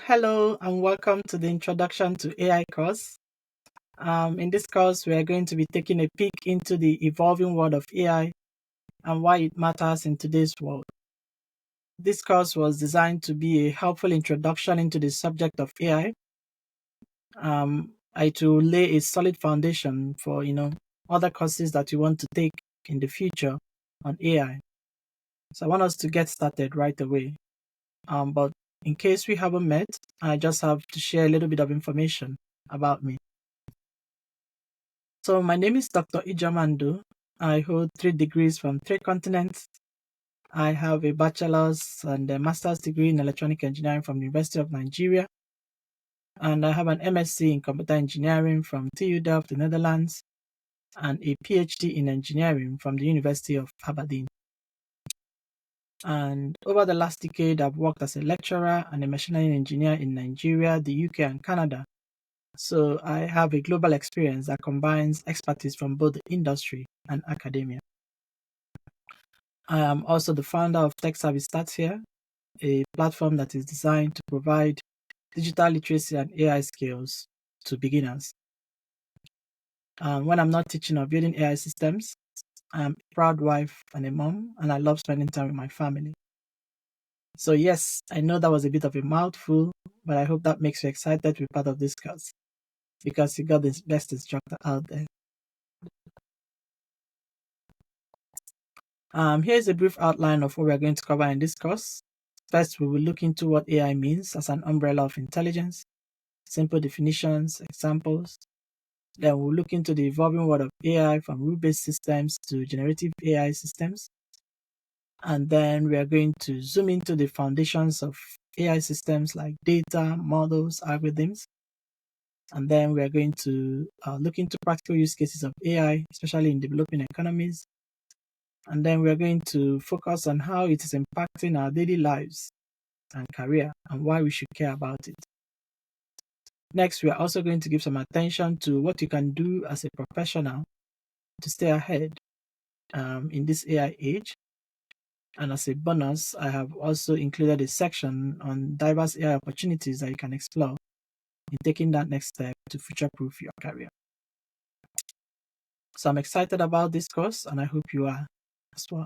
Hello, and welcome to the Introduction to AI course. In this course, we are going to be taking a peek into the evolving world of AI and why it matters in today's world. This course was designed to be a helpful introduction into the subject of AI. It will lay a solid foundation for other courses that you want to take in the future on AI. So I want us to get started right away. But in case we haven't met, I just have to share a little bit of information about me. So my name is Dr. Ijamandu. I hold 3 degrees from 3 continents. I have a bachelor's and a master's degree in electronic engineering from the University of Nigeria. And I have an MSc in computer engineering from TU Delft, the Netherlands, and a PhD in engineering from the University of Aberdeen. And over the last decade, I've worked as a lecturer and a machine learning engineer in Nigeria, the UK, and Canada. So I have a global experience that combines expertise from both the industry and academia. I am also the founder of Tech Service Starts Here, a platform that is designed to provide digital literacy and AI skills to beginners. When I'm not teaching or building AI systems, I'm a proud wife and a mom, and I love spending time with my family. So yes, I know that was a bit of a mouthful, but I hope that makes you excited to be part of this course, because you got the best instructor out there. Here's a brief outline of what we're going to cover in this course. First, we will look into what AI means as an umbrella of intelligence, simple definitions, examples. Then we'll look into the evolving world of AI from rule-based systems to generative AI systems. And then we are going to zoom into the foundations of AI systems like data, models, algorithms. And then we are going to look into practical use cases of AI, especially in developing economies. And then we are going to focus on how it is impacting our daily lives and career and why we should care about it. Next, we are also going to give some attention to what you can do as a professional to stay ahead in this AI age. And as a bonus, I have also included a section on diverse AI opportunities that you can explore in taking that next step to future-proof your career. So I'm excited about this course, and I hope you are as well.